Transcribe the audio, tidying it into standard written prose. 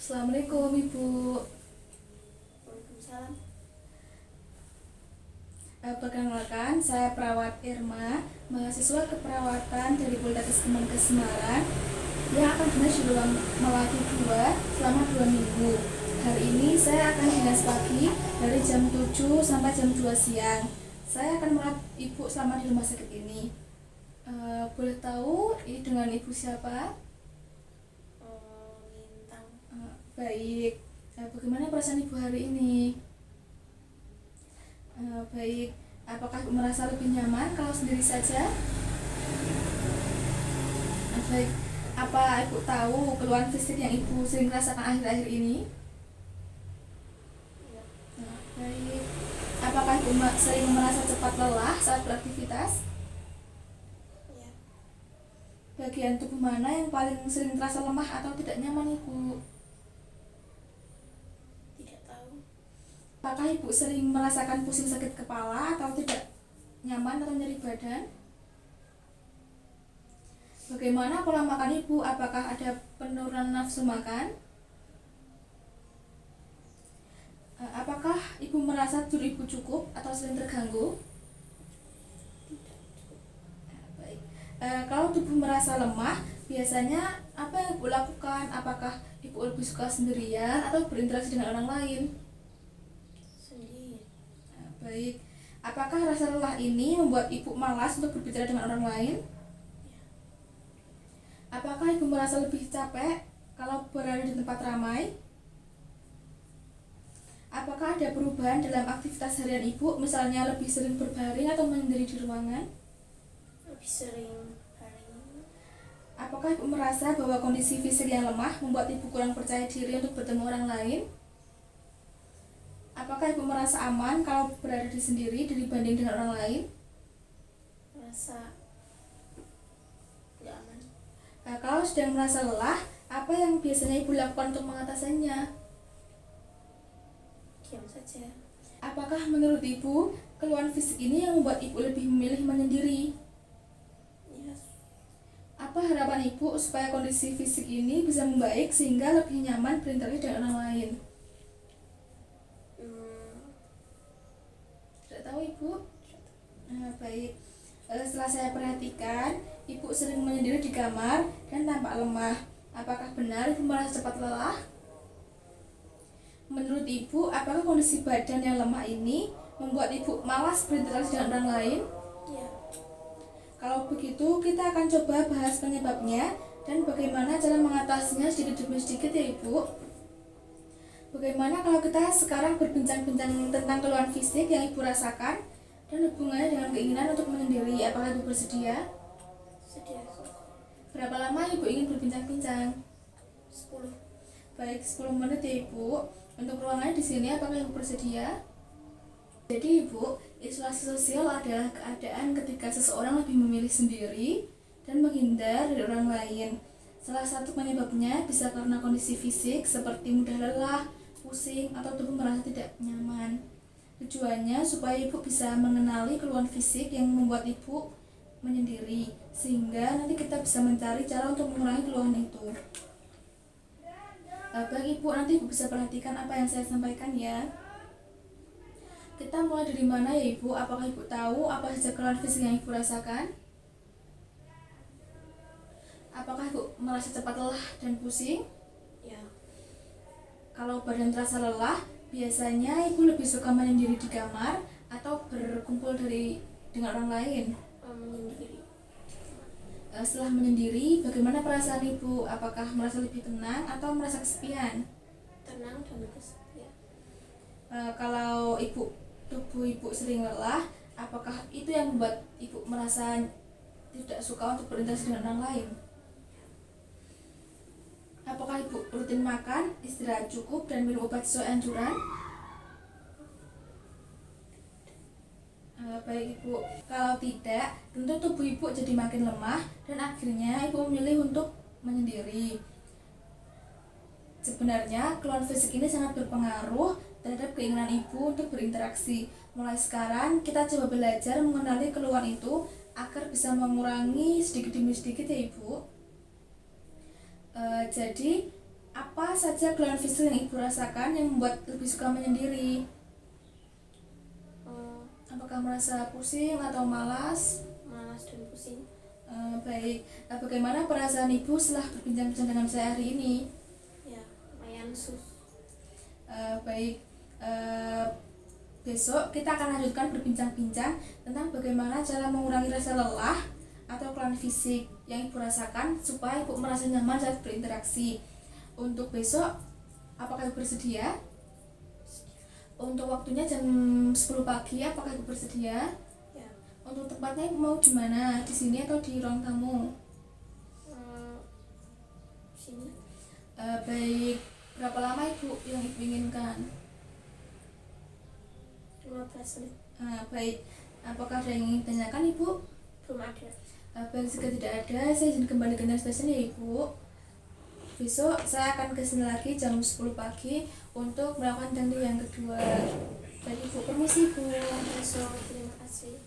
Assalamualaikum Ibu. Waalaikumsalam. Perkenalkan, saya perawat Irma, mahasiswa keperawatan dari Poltekkes Kemenkes Semarang yang akan dinas di ruang Melati 2 selama 2 minggu. Hari ini saya akan dinas pagi dari jam 7 sampai jam 2 siang. Saya akan merawat Ibu selama di rumah sakit ini. Boleh tahu ini dengan Ibu siapa? Lintang. Baik. Bagaimana perasaan Ibu hari ini? Baik. Apakah Ibu merasa lebih nyaman kalau sendiri saja? Baik. Apa Ibu tahu keluhan fisik yang Ibu sering rasakan akhir-akhir ini? Ya. Baik. Apakah Ibu sering merasa cepat lelah saat beraktivitas? Ya. Bagian tubuh mana yang paling sering terasa lemah atau tidak nyaman Ibu? Tidak tahu. Apakah Ibu sering merasakan pusing sakit kepala atau tidak nyaman atau nyeri badan? Bagaimana pola makan Ibu? Apakah ada penurunan nafsu makan? Apakah Ibu merasa tidur Ibu cukup atau sering terganggu? Tidak cukup. Baik. Kalau tubuh merasa lemah, biasanya apa yang Ibu lakukan? Apakah Ibu lebih suka sendirian atau berinteraksi dengan orang lain? Sendiri. Baik. Apakah rasa lelah ini membuat Ibu malas untuk berbicara dengan orang lain? Ya. Apakah Ibu merasa lebih capek kalau berada di tempat ramai? Apakah ada perubahan dalam aktivitas harian Ibu, misalnya lebih sering berbaring atau menyendiri di ruangan? Lebih sering baring. Apakah Ibu merasa bahwa kondisi fisik yang lemah membuat Ibu kurang percaya diri untuk bertemu orang lain? Apakah Ibu merasa aman kalau berada di sendiri dibanding dengan orang lain? Merasa tidak aman. Kalau sedang merasa lelah, apa yang biasanya Ibu lakukan untuk mengatasinya? Diam saja. Apakah menurut Ibu, keluhan fisik ini yang membuat Ibu lebih memilih menyendiri? Ya. Apa harapan Ibu supaya kondisi fisik ini bisa membaik sehingga lebih nyaman berinteraksi dengan orang lain? Tidak tahu Ibu? Baik. Setelah saya perhatikan, Ibu sering menyendiri di kamar dan tampak lemah. Apakah benar Ibu merasa cepat lelah? Menurut Ibu, apakah kondisi badan yang lemah ini membuat Ibu malas berinteraksi dengan orang lain? Ya. Kalau begitu, kita akan coba bahas penyebabnya dan bagaimana cara mengatasinya sedikit demi sedikit ya Ibu. Bagaimana kalau kita sekarang berbincang-bincang tentang keluhan fisik yang Ibu rasakan dan hubungannya dengan keinginan untuk menyendiri? Apakah Ibu bersedia? Sedia. Berapa lama Ibu ingin berbincang-bincang? 10. Baik, 10 menit ya Ibu. Untuk ruangannya di sini, apakah Ibu bersedia? Jadi Ibu, isolasi sosial adalah keadaan ketika seseorang lebih memilih sendiri dan menghindar dari orang lain. Salah satu penyebabnya bisa karena kondisi fisik seperti mudah lelah, pusing, atau tubuh merasa tidak nyaman. Tujuannya supaya Ibu bisa mengenali keluhan fisik yang membuat Ibu menyendiri, sehingga nanti kita bisa mencari cara untuk mengurangi keluhan itu. Baik Ibu, nanti Ibu bisa perhatikan apa yang saya sampaikan ya. Kita mulai dari mana ya Ibu? Apakah Ibu tahu apa saja keluhan fisik yang Ibu rasakan? Apakah Ibu merasa cepat lelah dan pusing? Ya. Kalau badan terasa lelah, biasanya Ibu lebih suka menyendiri di kamar atau berkumpul dengan orang lain? Menyendiri. Setelah menyendiri, bagaimana perasaan Ibu? Apakah merasa lebih tenang atau merasa kesepian? Tenang dan kesepian. Kalau tubuh Ibu sering lelah, apakah itu yang membuat Ibu merasa tidak suka untuk berinteraksi dengan orang lain? Apakah Ibu rutin makan, istirahat cukup, dan minum obat sesuai anjuran? Baik Ibu, kalau tidak, tentu tubuh Ibu jadi makin lemah dan akhirnya Ibu memilih untuk menyendiri. Sebenarnya, keluhan fisik ini sangat berpengaruh terhadap keinginan Ibu untuk berinteraksi. Mulai sekarang, kita coba belajar mengenali keluhan itu agar bisa mengurangi sedikit demi sedikit ya Ibu. Jadi Apa saja keluhan fisik yang Ibu rasakan yang membuat lebih suka menyendiri? Apakah merasa pusing atau malas? Malas dan pusing. Baik, bagaimana perasaan Ibu setelah berbincang-bincang dengan saya hari ini? Ya, lumayan Baik, besok kita akan lanjutkan berbincang-bincang tentang bagaimana cara mengurangi rasa lelah atau keluhan fisik yang Ibu rasakan supaya Ibu merasa nyaman saat berinteraksi. Untuk besok, apakah Ibu bersedia? Untuk waktunya jam 10 pagi, apakah Ibu bersedia? Ya. Untuk tempatnya Ibu mau di mana? Di sini atau di ruang tamu? Sini. Baik, berapa lama Ibu yang Ibu inginkan? 15 menit. Baik, apakah ada yang ingin ditanyakan Ibu? Belum ada. Baik, jika tidak ada, saya izin kembali ke station ya Ibu. Besok saya akan kesini lagi jam 10 pagi untuk melakukan janji yang kedua. Baik Ibu, permisi Ibu. Besok, terima kasih.